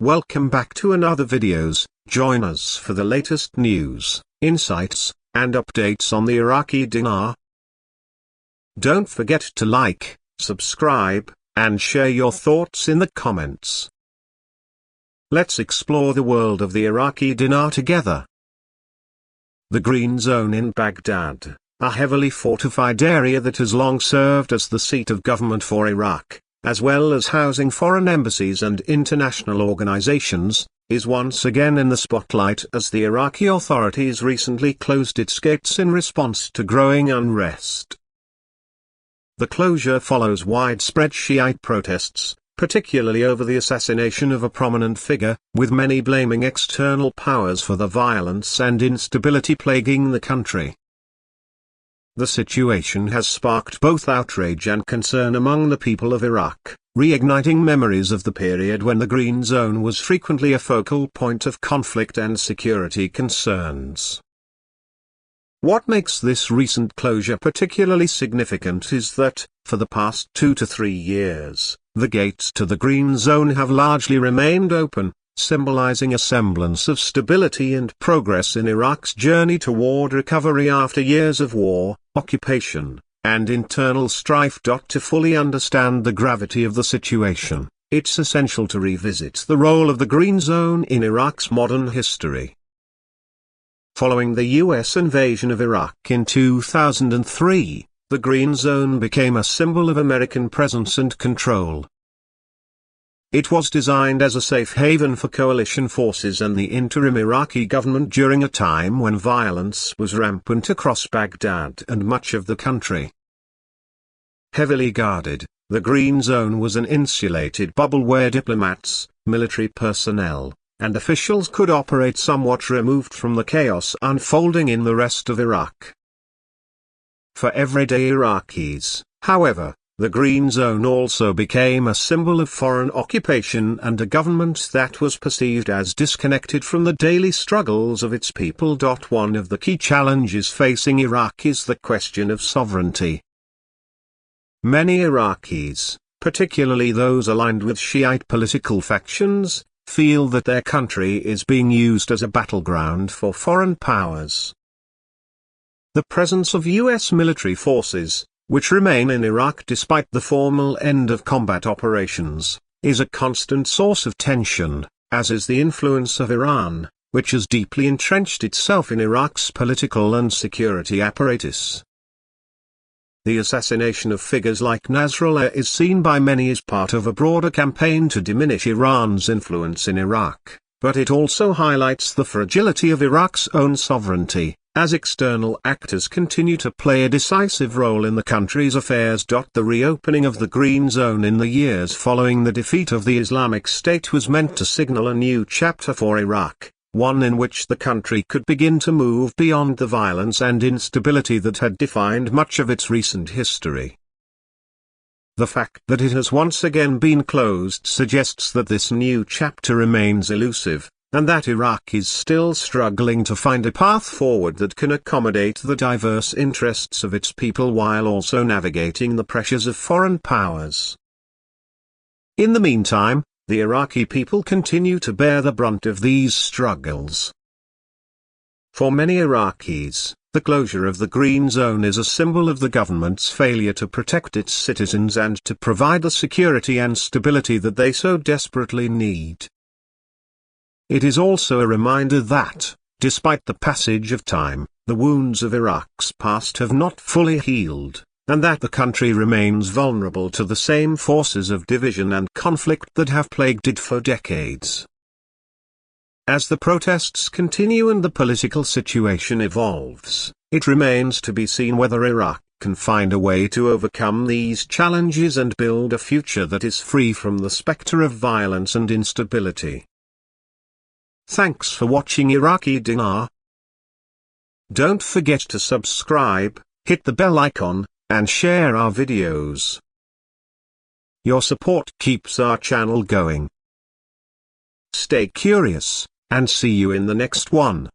Welcome back to another videos. Join us for the latest news, insights, and updates on the Iraqi dinar. Don't forget to like, subscribe, and share your thoughts in the comments. Let's explore the world of the Iraqi dinar together. The Green Zone in Baghdad, a heavily fortified area that has long served as the seat of government for Iraq, as well as housing foreign embassies and international organizations, is once again in the spotlight as the Iraqi authorities recently closed its gates in response to growing unrest. The closure follows widespread Shiite protests, particularly over the assassination of a prominent figure, with many blaming external powers for the violence and instability plaguing the country. The situation has sparked both outrage and concern among the people of Iraq, reigniting memories of the period when the Green Zone was frequently a focal point of conflict and security concerns. What makes this recent closure particularly significant is that, for the past 2 to 3 years, the gates to the Green Zone have largely remained open, symbolizing a semblance of stability and progress in Iraq's journey toward recovery after years of war, occupation, and internal strife. To fully understand the gravity of the situation, it's essential to revisit the role of the Green Zone in Iraq's modern history. Following the U.S. invasion of Iraq in 2003, the Green Zone became a symbol of American presence and control. It was designed as a safe haven for coalition forces and the interim Iraqi government during a time when violence was rampant across Baghdad and much of the country. Heavily guarded, the Green Zone was an insulated bubble where diplomats, military personnel, and officials could operate somewhat removed from the chaos unfolding in the rest of Iraq. For everyday Iraqis, however, the Green Zone also became a symbol of foreign occupation and a government that was perceived as disconnected from the daily struggles of its people. One of the key challenges facing Iraq is the question of sovereignty. Many Iraqis, particularly those aligned with Shiite political factions, feel that their country is being used as a battleground for foreign powers. The presence of U.S. military forces, which remain in Iraq despite the formal end of combat operations, is a constant source of tension, as is the influence of Iran, which has deeply entrenched itself in Iraq's political and security apparatus. The assassination of figures like Nasrallah is seen by many as part of a broader campaign to diminish Iran's influence in Iraq, but it also highlights the fragility of Iraq's own sovereignty, as external actors continue to play a decisive role in the country's affairs. The reopening of the Green Zone in the years following the defeat of the Islamic State was meant to signal a new chapter for Iraq, one in which the country could begin to move beyond the violence and instability that had defined much of its recent history. The fact that it has once again been closed suggests that this new chapter remains elusive, and that Iraq is still struggling to find a path forward that can accommodate the diverse interests of its people while also navigating the pressures of foreign powers. In the meantime, the Iraqi people continue to bear the brunt of these struggles. For many Iraqis, the closure of the Green Zone is a symbol of the government's failure to protect its citizens and to provide the security and stability that they so desperately need. It is also a reminder that, despite the passage of time, the wounds of Iraq's past have not fully healed, and that the country remains vulnerable to the same forces of division and conflict that have plagued it for decades. As the protests continue and the political situation evolves, it remains to be seen whether Iraq can find a way to overcome these challenges and build a future that is free from the specter of violence and instability. Thanks for watching Iraqi Dinar. Don't forget to subscribe, hit the bell icon, and share our videos. Your support keeps our channel going. Stay curious, and see you in the next one.